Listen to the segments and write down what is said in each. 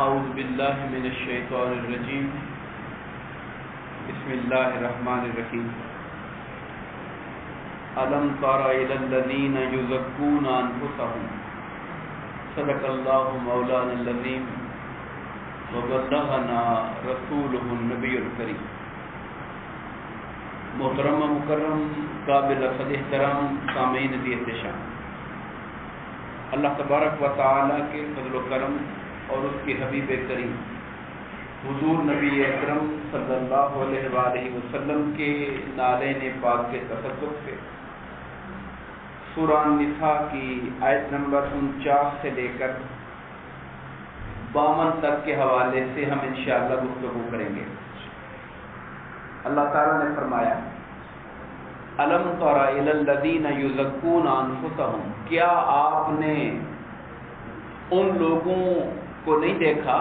اعوذ باللہ من الشیطان الرجیم بسم اللہ الرحمن الرحیم الم تر الی الذین یزکون انفسهم صدق اللہ مولانا العظیم وبلغنا رسولہ النبی الکریم۔ محترم و مکرم قابل رفع احترام سامعین دی احتشام، اللہ تبارک و تعالی کے فضل و کرم اور اس کے حبیب کریم حضور نبی اکرم صلی اللہ علیہ وآلہ وسلم کے نالین پاک کے تصدق سے سورہ النساء کی آیت نمبر 49 سے لے کر 52 تک کے حوالے سے ہم انشاءاللہ گفتگو کریں گے۔ اللہ تعالیٰ نے فرمایا الم تر الی الذین یزکون انفسهم، کیا آپ نے ان لوگوں کو نہیں دیکھا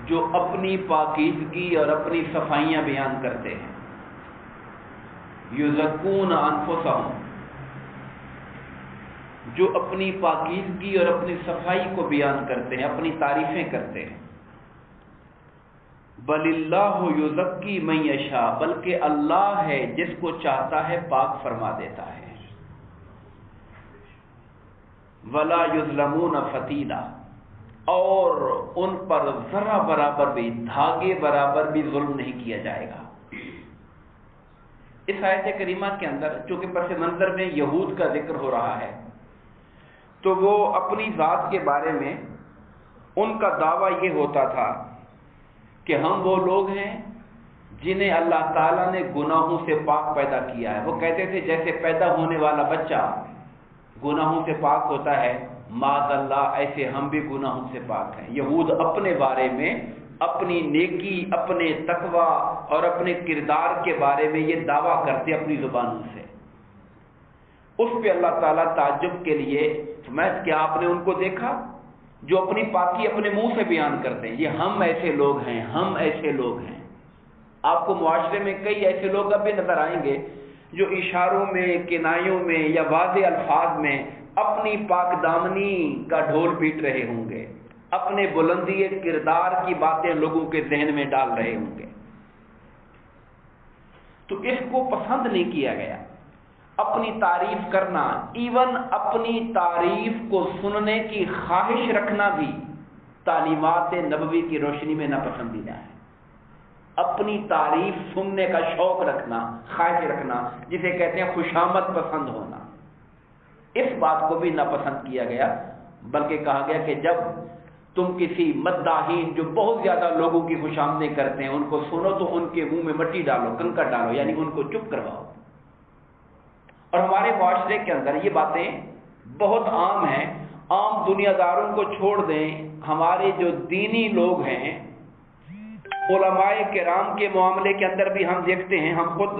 جو اپنی پاکیزگی اور اپنی صفائیاں بیان کرتے ہیں؟ یزکون انفسهم، جو اپنی پاکیزگی اور اپنی صفائی کو بیان کرتے ہیں، اپنی تعریفیں کرتے ہیں۔ بل اللہ یزکی من یشاء، بلکہ اللہ ہے جس کو چاہتا ہے پاک فرما دیتا ہے۔ ولا یظلمون فتیلا، اور ان پر ذرہ برابر بھی، دھاگے برابر بھی ظلم نہیں کیا جائے گا۔ اس آیت کریمہ کے اندر چونکہ پس منظر میں یہود کا ذکر ہو رہا ہے، تو وہ اپنی ذات کے بارے میں ان کا دعویٰ یہ ہوتا تھا کہ ہم وہ لوگ ہیں جنہیں اللہ تعالیٰ نے گناہوں سے پاک پیدا کیا ہے۔ وہ کہتے تھے جیسے پیدا ہونے والا بچہ گناہوں سے پاک ہوتا ہے، معاذ اللہ ایسے ہم بھی گناہوں سے پاک ہیں۔ یہود اپنے بارے میں، اپنی نیکی، اپنے تقوی اور اپنے کردار کے بارے میں یہ دعویٰ کرتے اپنی زبانوں سے۔ اس پہ اللہ تعالیٰ تعجب کے لیے فرمایا کہ آپ نے ان کو دیکھا جو اپنی پاکی اپنے منہ سے بیان کرتے ہیں، یہ ہم ایسے لوگ ہیں، ہم ایسے لوگ ہیں۔ آپ کو معاشرے میں کئی ایسے لوگ اب بھی نظر آئیں گے جو اشاروں میں، کنایوں میں یا واضح الفاظ میں اپنی پاک دامنی کا ڈھول پیٹ رہے ہوں گے، اپنے بلندی کردار کی باتیں لوگوں کے ذہن میں ڈال رہے ہوں گے۔ تو اس کو پسند نہیں کیا گیا۔ اپنی تعریف کرنا، ایون اپنی تعریف کو سننے کی خواہش رکھنا بھی تعلیمات نبوی کی روشنی میں ناپسندیدہ ہے۔ اپنی تعریف سننے کا شوق رکھنا، خواہش رکھنا، جسے کہتے ہیں خوشامد پسند ہونا، اس بات کو بھی ناپسند کیا گیا۔ بلکہ کہا گیا کہ جب تم کسی مداحین جو بہت زیادہ لوگوں کی خوشامدیں کرتے ہیں ان کو سنو تو ان کے منہ میں مٹی ڈالو، کنکر ڈالو، یعنی ان کو چپ کرواؤ۔ اور ہمارے معاشرے کے اندر یہ باتیں بہت عام ہیں۔ عام دنیا داروں کو چھوڑ دیں، ہمارے جو دینی لوگ ہیں، علماء کرام کے معاملے کے اندر بھی ہم دیکھتے ہیں، ہم خود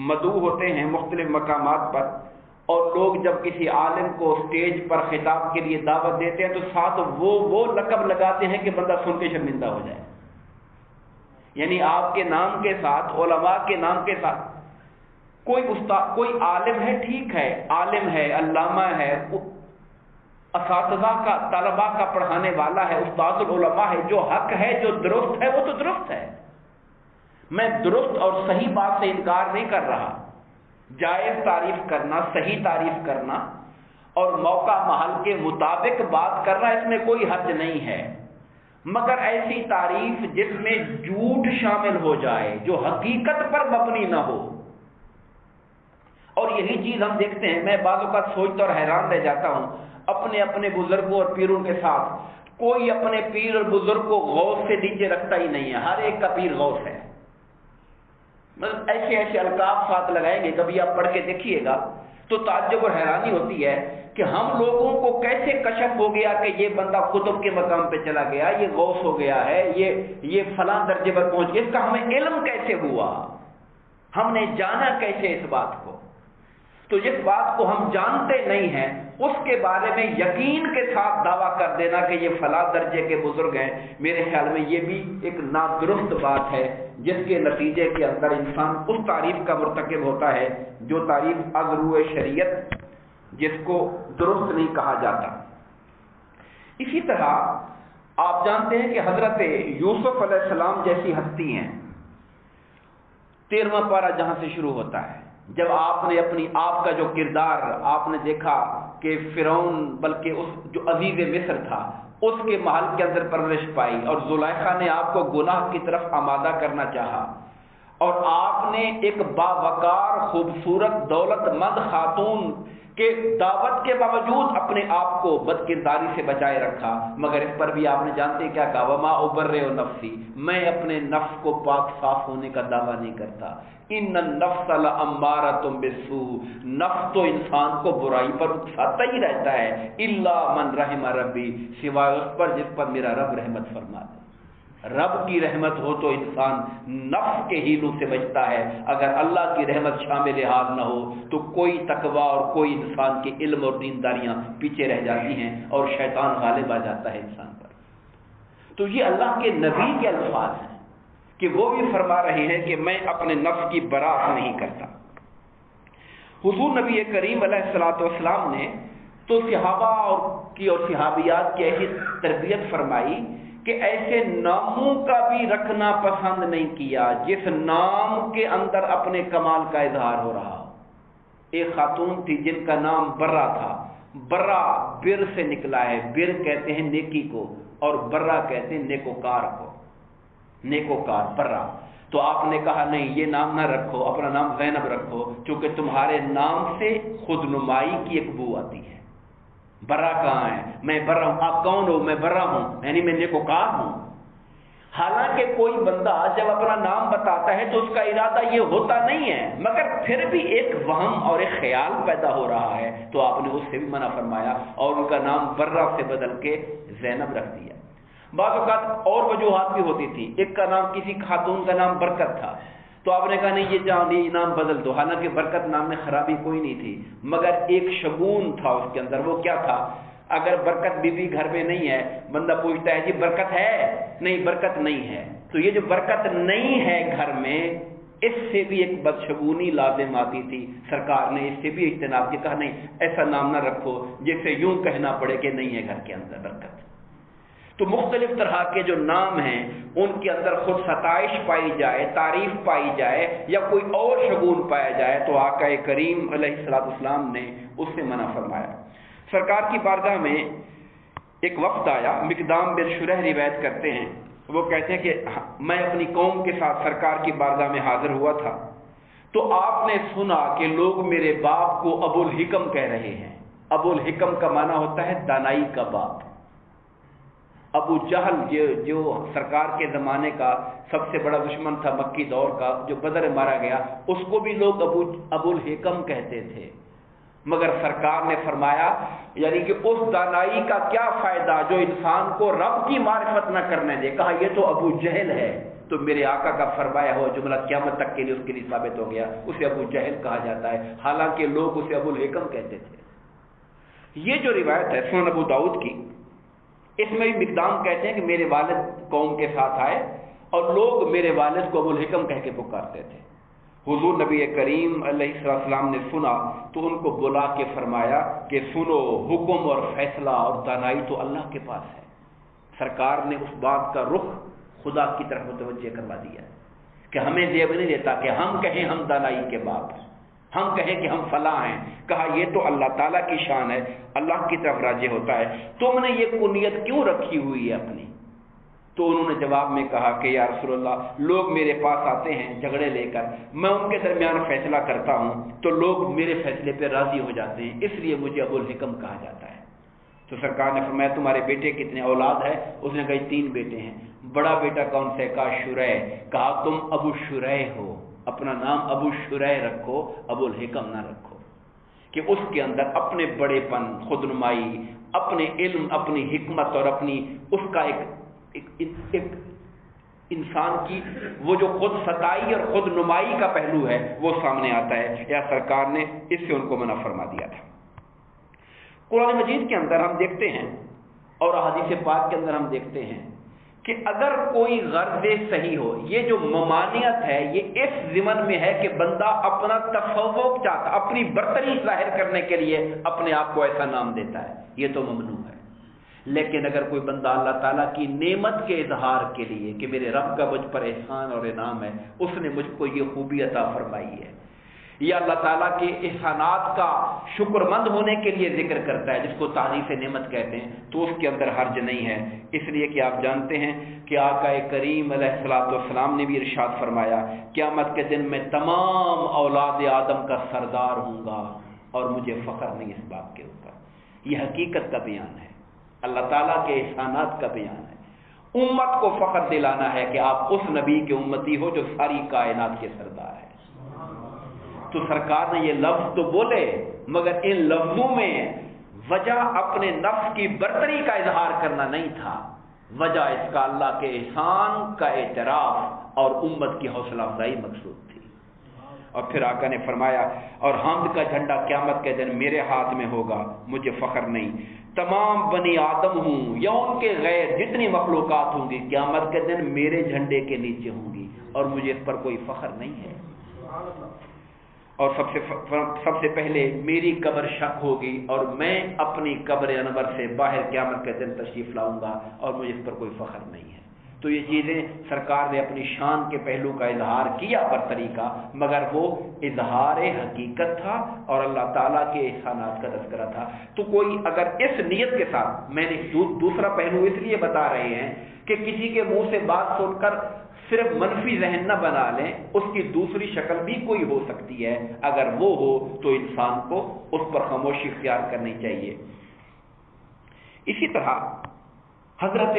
مدعو ہوتے ہیں مختلف مقامات پر، اور لوگ جب کسی عالم کو اسٹیج پر خطاب کے لیے دعوت دیتے ہیں تو ساتھ وہ لقب لگاتے ہیں کہ بندہ سن کے شرمندہ ہو جائے۔ یعنی آپ کے نام کے ساتھ، علماء کے نام کے ساتھ کوئی استاد، کوئی عالم ہے، ٹھیک ہے، عالم ہے، علامہ ہے، اساتذہ کا، طلباء کا پڑھانے والا ہے، استاد العلماء ہے، جو حق ہے، جو درست ہے وہ تو درست ہے۔ میں درست اور صحیح بات سے انکار نہیں کر رہا۔ جائز تعریف کرنا، صحیح تعریف کرنا اور موقع محل کے مطابق بات کرنا، اس میں کوئی حرج نہیں ہے، مگر ایسی تعریف جس میں جھوٹ شامل ہو جائے، جو حقیقت پر مبنی نہ ہو۔ اور یہی چیز ہم دیکھتے ہیں، میں بعض اوقات سوچتا اور حیران رہ جاتا ہوں اپنے بزرگوں اور پیروں کے ساتھ۔ کوئی اپنے پیر اور بزرگ کو غوث سے نیچے رکھتا ہی نہیں ہے، ہر ایک کا پیر غوث ہے۔ مطلب ایسے القاب ساتھ لگائیں گے، کبھی آپ پڑھ کے دیکھیے گا تو تعجب اور حیرانی ہوتی ہے کہ ہم لوگوں کو کیسے کشف ہو گیا کہ یہ بندہ قطب کے مقام پہ چلا گیا، یہ غوث ہو گیا ہے، یہ فلاں درجے پر پہنچ گیا، اس کا ہمیں علم کیسے ہوا، ہم نے جانا کیسے اس بات کو؟ تو جس بات کو ہم جانتے نہیں ہیں اس کے بارے میں یقین کے ساتھ دعویٰ کر دینا کہ یہ فلاں درجے کے بزرگ ہیں، میرے خیال میں یہ بھی ایک نادرست بات ہے، جس کے نتیجے کے اندر انسان اس تعریف کا مرتکب ہوتا ہے جو تعریف از روئے شریعت جس کو درست نہیں کہا جاتا۔ اسی طرح آپ جانتے ہیں کہ حضرت یوسف علیہ السلام جیسی ہستی ہیں، 13واں پارہ جہاں سے شروع ہوتا ہے، جب آپ نے اپنی آپ کا جو کردار آپ نے دیکھا کہ فرعون بلکہ اس جو عزیز مصر تھا اس کے محل کے اندر پرورش پائی، اور زلیخا نے آپ کو گناہ کی طرف آمادہ کرنا چاہا، اور آپ نے ایک باوقار خوبصورت دولت مند خاتون کے دعوت کے باوجود اپنے آپ کو بد کرداری سے بچائے رکھا، مگر اس پر بھی آپ نے جانتے کیا کہا، وما ابرئ نفسی، میں اپنے نفس کو پاک صاف ہونے کا دعویٰ نہیں کرتا، ان النفس لامارۃ بالسوء، نفس تو انسان کو برائی پر اکساتا ہی رہتا ہے، الا من رحم ربی، سوائے اس پر جس پر میرا رب رحمت فرما دے۔ رب کی رحمت ہو تو انسان نفس کے ہیلوں سے بچتا ہے، اگر اللہ کی رحمت شامل حال نہ ہو تو کوئی تقویٰ اور کوئی انسان کے علم اور دینداریاں پیچھے رہ جاتی ہیں اور شیطان غالب آ جاتا ہے انسان پر۔ تو یہ اللہ کے نبی کے الفاظ ہیں کہ وہ بھی فرما رہے ہیں کہ میں اپنے نفس کی برات نہیں کرتا۔ حضور نبی کریم علیہ الصلوۃ والسلام نے تو صحابہ اور صحابیات کی ایسی تربیت فرمائی کہ ایسے ناموں کا بھی رکھنا پسند نہیں کیا جس نام کے اندر اپنے کمال کا اظہار ہو رہا ہو۔ ایک خاتون تھی جن کا نام برا تھا، برا بر سے نکلا ہے، بر کہتے ہیں نیکی کو اور برا کہتے ہیں نیکوکار کو، نیکوکار برا۔ تو آپ نے کہا نہیں یہ نام نہ رکھو، اپنا نام زینب رکھو، چونکہ تمہارے نام سے خود نمائی کی ایک بو آتی ہے۔ برا کہاں ہے؟ میں برا ہوں۔ آپ کون ہو؟ میں برا ہوں، یعنی میں نیکوکار ہوں۔ حالانکہ کوئی بندہ جب اپنا نام بتاتا ہے تو اس کا ارادہ یہ ہوتا نہیں ہے، مگر پھر بھی ایک وہم اور ایک خیال پیدا ہو رہا ہے، تو آپ نے اس سے بھی منع فرمایا اور ان کا نام برا سے بدل کے زینب رکھ دیا۔ بعض اوقات اور وجوہات بھی ہوتی تھی، ایک کا نام کسی خاتون کا نام برکت تھا تو آپ نے کہا نہیں یہ نام بدل دو، حالانکہ برکت نام میں خرابی کوئی نہیں تھی، مگر ایک شگون تھا اس کے اندر۔ وہ کیا تھا؟ اگر برکت بی بی گھر میں نہیں ہے، بندہ پوچھتا ہے جی برکت ہے؟ نہیں برکت نہیں ہے، تو یہ جو برکت نہیں ہے گھر میں، اس سے بھی ایک بدشگونی لازم آتی تھی۔ سرکار نے اس سے بھی اجتناب کیا، کہا نہیں ایسا نام نہ رکھو جس سے یوں کہنا پڑے کہ نہیں ہے گھر کے اندر برکت۔ تو مختلف طرح کے جو نام ہیں ان کے اندر خود ستائش پائی جائے، تعریف پائی جائے یا کوئی اور شگون پایا جائے تو آقا کریم علیہ الصلوۃ والسلام نے اس سے منع فرمایا۔ سرکار کی بارگاہ میں ایک وفد آیا، مقدام بن شرح روایت کرتے ہیں، وہ کہتے ہیں کہ میں اپنی قوم کے ساتھ سرکار کی بارگاہ میں حاضر ہوا تھا تو آپ نے سنا کہ لوگ میرے باپ کو ابو الحکم کہہ رہے ہیں۔ ابو الحکم کا معنی ہوتا ہے دانائی کا باپ۔ ابو جہل جو سرکار کے زمانے کا سب سے بڑا دشمن تھا مکی دور کا، جو بدر مارا گیا، اس کو بھی لوگ ابو الحکم کہتے تھے، مگر سرکار نے فرمایا یعنی کہ اس دانائی کا کیا فائدہ جو انسان کو رب کی معرفت نہ کرنے دے۔ کہا یہ تو ابو جہل ہے، تو میرے آقا کا فرمایا ہوا جملہ قیامت تک کے لیے اس کے لیے ثابت ہو گیا، اسے ابو جہل کہا جاتا ہے، حالانکہ لوگ اسے ابو الحکم کہتے تھے۔ یہ جو روایت ہے سنن ابو داؤد کی، اس میں بھی مقدام کہتے ہیں کہ میرے والد قوم کے ساتھ آئے اور لوگ میرے والد کو ابو الحکم کہہ کے پکارتے تھے۔ حضور نبی کریم علیہ السلام نے سنا تو ان کو بلا کے فرمایا کہ سنو، حکم اور فیصلہ اور دانائی تو اللہ کے پاس ہے۔ سرکار نے اس بات کا رخ خدا کی طرف متوجہ کروا دیا کہ ہمیں زیب نہیں دیتا کہ ہم کہیں ہم دانائی کے باپ ہیں، ہم کہیں کہ ہم فلاں ہیں۔ کہا یہ تو اللہ تعالیٰ کی شان ہے، اللہ کی طرف راجع ہوتا ہے، تم نے یہ کنیت کیوں رکھی ہوئی ہے اپنی؟ تو انہوں نے جواب میں کہا کہ یا رسول اللہ، لوگ میرے پاس آتے ہیں جھگڑے لے کر، میں ان کے درمیان فیصلہ کرتا ہوں تو لوگ میرے فیصلے پہ راضی ہو جاتے ہیں، اس لیے مجھے ابو الحکم کہا جاتا ہے۔ تو سرکار نے فرمایا تمہارے بیٹے کتنے اولاد ہے؟ اس نے کہا 3 بیٹے ہیں۔ بڑا بیٹا کون سے؟ کہا شریح۔ کہا تم ابو شریح ہو، اپنا نام ابو شریح رکھو، ابو الحکم نہ رکھو، کہ اس کے اندر اپنے بڑے پن، خود نمائی، اپنے علم، اپنی حکمت اور اپنی اس کا ایک انسان کی وہ جو خود ستائی اور خود نمائی کا پہلو ہے وہ سامنے آتا ہے۔ یا سرکار نے اس سے ان کو منع فرما دیا تھا۔ قرآن مجید کے اندر ہم دیکھتے ہیں اور احادیث پاک کے اندر ہم دیکھتے ہیں کہ اگر کوئی غرض صحیح ہو، یہ جو ممانعت ہے یہ اس ضمن میں ہے کہ بندہ اپنا تفوق چاہتا، اپنی برتری ظاہر کرنے کے لیے اپنے آپ کو ایسا نام دیتا ہے، یہ تو ممنوع ہے۔ لیکن اگر کوئی بندہ اللہ تعالیٰ کی نعمت کے اظہار کے لیے کہ میرے رب کا مجھ پر احسان اور انعام ہے، اس نے مجھ کو یہ خوبی عطا فرمائی ہے، یا اللہ تعالیٰ کے احسانات کا شکر مند ہونے کے لیے ذکر کرتا ہے جس کو تعریف نعمت کہتے ہیں، تو اس کے اندر حرج نہیں ہے، اس لیے کہ آپ جانتے ہیں کہ آقا کریم علیہ الصلوۃ والسلام نے بھی ارشاد فرمایا قیامت کے دن میں تمام اولاد آدم کا سردار ہوں گا اور مجھے فخر نہیں اس بات کے اوپر۔ یہ حقیقت کا بیان ہے، اللہ تعالیٰ کے احسانات کا بیان ہے۔ امت کو فخر دلانا ہے کہ آپ اس نبی کے امتی ہو جو ساری کائنات کے سردار ہے۔ تو سرکار نے یہ لفظ تو بولے، مگر ان لفظوں میں وجہ اپنے نفس کی برتری کا اظہار کرنا نہیں تھا، وجہ اس کا اللہ کے احسان کا اعتراف اور امت کی حوصلہ افزائی مقصود تھی۔ اور پھر آقا نے فرمایا اور حمد کا جھنڈا قیامت کے دن میرے ہاتھ میں ہوگا، مجھے فخر نہیں، تمام بنی آدم ہوں یا ان کے غیر جتنی مخلوقات ہوں گی قیامت کے دن میرے جھنڈے کے نیچے ہوں گی اور مجھے اس پر کوئی فخر نہیں ہے۔ اور سب سے پہلے میری قبر شک ہوگی اور میں اپنی قبر انور سے باہر قیامت کے دن تشریف لاؤں گا اور مجھے اس پر کوئی فخر نہیں ہے۔ تو یہ چیزیں سرکار نے اپنی شان کے پہلو کا اظہار کیا برتری کا، مگر وہ اظہار حقیقت تھا اور اللہ تعالیٰ کے احسانات کا تذکرہ تھا۔ تو کوئی اگر اس نیت کے ساتھ، میں نے دوسرا پہلو اس لیے بتا رہے ہیں کہ کسی کے منہ سے بات سن کر صرف منفی ذہن نہ بنا لیں، اس کی دوسری شکل بھی کوئی ہو سکتی ہے، اگر وہ ہو تو انسان کو اس پر خاموشی اختیار کرنی چاہیے۔ اسی طرح حضرت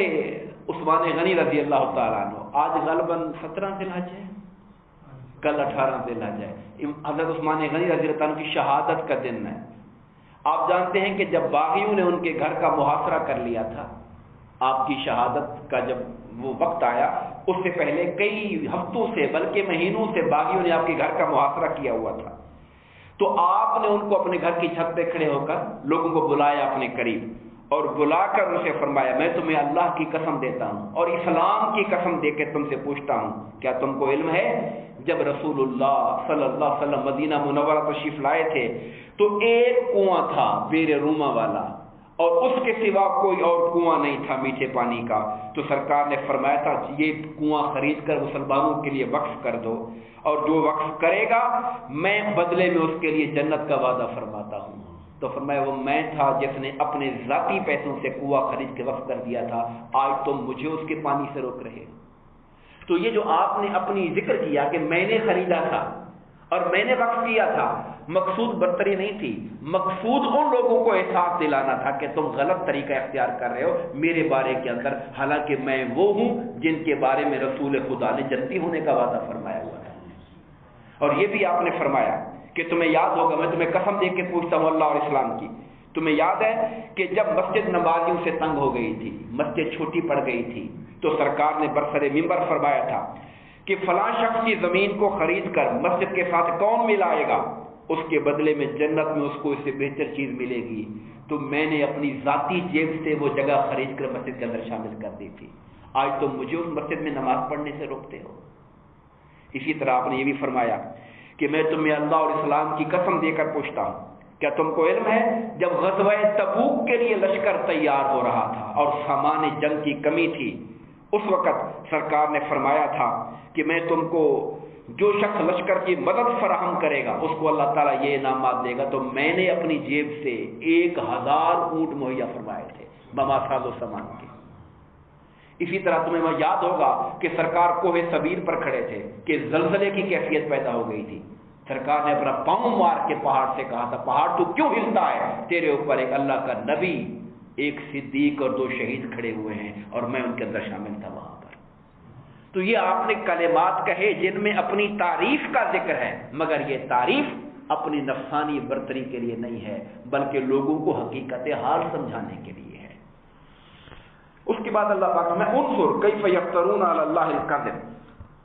عثمان غنی رضی اللہ تعالیٰ عنہ، آج غالباً 17 ذی الحج ہے، کل 18 ذی الحج ہے، حضرت عثمان غنی رضی اللہ عنہ کی شہادت کا دن ہے۔ آپ جانتے ہیں کہ جب باغیوں نے ان کے گھر کا محاصرہ کر لیا تھا، آپ کی شہادت کا جب وہ وقت آیا، اس سے پہلے کئی ہفتوں سے بلکہ مہینوں سے باغیوں نے آپ کے گھر کا محاصرہ کیا ہوا تھا، تو آپ نے ان کو اپنے گھر کی چھت پہ کھڑے ہو کر لوگوں کو بلایا اپنے قریب اور بلا کر اسے فرمایا میں تمہیں اللہ کی قسم دیتا ہوں اور اسلام کی قسم دے کے تم سے پوچھتا ہوں، کیا تم کو علم ہے جب رسول اللہ صلی اللہ علیہ وسلم مدینہ منورہ تشریف لائے تھے تو ایک کنواں تھا بیر روما والا اور اس کے سوا کوئی اور کنواں نہیں تھا میٹھے پانی کا، تو سرکار نے فرمایا تھا یہ کنواں خرید کر مسلمانوں کے لیے وقف کر دو اور جو وقف کرے گا میں بدلے میں اس کے لیے جنت کا وعدہ فرماتا ہوں۔ تو فرمایا وہ میں تھا جس نے اپنے ذاتی پیسوں سے کنواں خرید کے وقف کر دیا تھا، آج تم مجھے اس کے پانی سے روک رہے ہو۔ تو یہ جو آپ نے اپنی ذکر کیا کہ میں نے خریدا تھا اور میں نے وقف کیا تھا، مقصود برتری نہیں تھی، مقصود ان لوگوں کو احساس دلانا تھا کہ تم غلط طریقہ اختیار کر رہے ہو میرے بارے کے اندر، حالانکہ میں وہ ہوں جن کے بارے میں رسول خدا نے جنتی ہونے کا وعدہ فرمایا ہوا تھا۔ اور یہ بھی آپ نے فرمایا کہ تمہیں یاد ہوگا، میں تمہیں قسم دے کے پوچھتا ہوں اللہ اور اسلام کی، تمہیں یاد ہے کہ جب مسجد نمازیوں سے تنگ ہو گئی تھی، مسجد چھوٹی پڑ گئی تھی، تو سرکار نے برسر ممبر فرمایا تھا کہ فلاں شخص کی زمین کو خرید کر مسجد کے ساتھ کون ملائے گا اس کے بدلے میں جنت میں اس کو اس سے بہتر چیز ملے گی، تو میں نے اپنی ذاتی جیب سے وہ جگہ خرید کر مسجد کے اندر شامل کر دی تھی، آج تم مجھے اس مسجد میں نماز پڑھنے سے روکتے ہو۔ اسی طرح آپ نے یہ بھی فرمایا کہ میں تمہیں اللہ اور اسلام کی قسم دے کر پوچھتا ہوں، کیا تم کو علم ہے جب غزوہ تبوک کے لیے لشکر تیار ہو رہا تھا اور سامان جنگ کی کمی تھی، اس وقت سرکار نے فرمایا تھا کہ میں تم کو جو شخص لشکر کی مدد فراہم کرے گا اس کو اللہ تعالیٰ یہ انعامات دے گا، تو میں نے اپنی جیب سے 1000 اونٹ مہیا فرمائے تھے بما ساز و سامان کے۔ اسی طرح تمہیں یاد ہوگا کہ سرکار کوہ صبیر پر کھڑے تھے کہ زلزلے کی کیفیت پیدا ہو گئی تھی، سرکار نے اپنا پاؤں مار کے پہاڑ سے کہا تھا پہاڑ تو کیوں ہلتا ہے، تیرے اوپر ایک اللہ کا نبی، ایک صدیق اور 2 شہید کھڑے ہوئے ہیں اور میں ان کے اندر شامل تھا وہاں پر۔ تو یہ آپ نے کلمات کہے جن میں اپنی تعریف کا ذکر ہے، مگر یہ تعریف اپنی نفسانی برتری کے لیے نہیں ہے بلکہ لوگوں کو حقیقت حال سمجھانے کے لیے ہے۔ اس کے بعد اللہ پاک میں انظر کیف یفترون علی اللہ الکذب،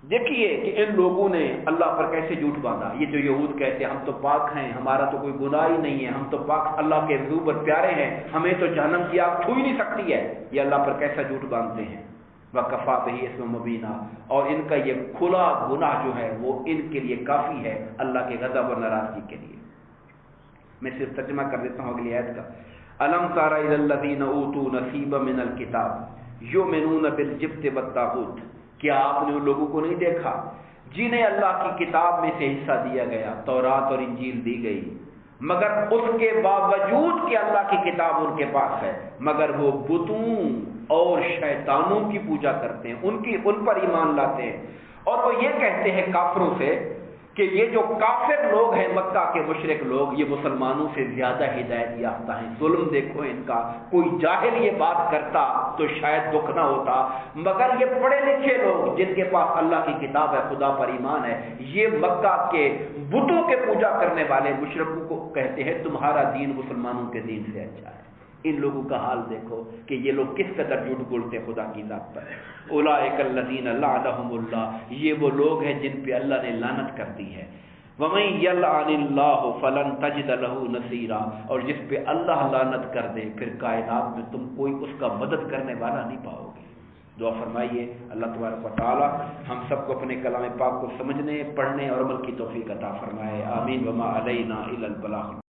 دیکھیے کہ ان لوگوں نے اللہ پر کیسے جھوٹ باندھا۔ یہ جو یہود کہتے ہیں ہم تو پاک ہیں، ہمارا تو کوئی گناہ ہی نہیں ہے، ہم تو پاک اللہ کے حضور پر پیارے ہیں، ہمیں تو جہنم کی آگ چھو ہی نہیں سکتی ہے، یہ اللہ پر کیسا جھوٹ باندھتے ہیں۔ وَكَفَىٰ بِهِ اسْمًا مُبِينًا، اور ان کا یہ کھلا گناہ جو ہے وہ ان کے لیے کافی ہے اللہ کے غضب اور ناراضگی کے لیے۔ میں صرف ترجمہ کر دیتا ہوں اگلی آیت کا۔ الم تر الی الذین اوتوا نصیبا من الکتاب یؤمنون بالجبت والطاغوت، کیا آپ نے ان لوگوں کو نہیں دیکھا جنہیں اللہ کی کتاب میں سے حصہ دیا گیا، تورات اور انجیل دی گئی، مگر اس کے باوجود کہ اللہ کی کتاب ان کے پاس ہے، مگر وہ بتوں اور شیطانوں کی پوجا کرتے ہیں، ان پر ایمان لاتے ہیں، اور وہ یہ کہتے ہیں کافروں سے کہ یہ جو کافر لوگ ہیں، مکہ کے مشرک لوگ، یہ مسلمانوں سے زیادہ ہدایت یافتہ ہیں۔ ظلم دیکھو ان کا، کوئی جاہل یہ بات کرتا تو شاید دکھ نہ ہوتا، مگر یہ پڑھے لکھے لوگ جن کے پاس اللہ کی کتاب ہے، خدا پر ایمان ہے، یہ مکہ کے بتوں کے پوجا کرنے والے مشرکوں کو کہتے ہیں تمہارا دین مسلمانوں کے دین سے اچھا ہے۔ ان لوگوں کا حال دیکھو کہ یہ لوگ کس قدر جھوٹ بولتے ہیں خدا کی ذات پر۔ اولئک الذین لعنہم اللہ، یہ وہ لوگ ہیں جن پہ اللہ نے لعنت کر دی ہے۔ ومن یلعن اللہ فلن تجد له نصیرا، اور جس پہ اللہ لعنت کر دے پھر کائنات میں تم کوئی اس کا مدد کرنے والا نہیں پاؤ گے۔ دعا فرمائیے اللہ تبارک و تعالی ہم سب کو اپنے کلام پاک کو سمجھنے، پڑھنے اور عمل کی توفیق عطا فرمائے، آمین۔ وما علینا الا البلاغ۔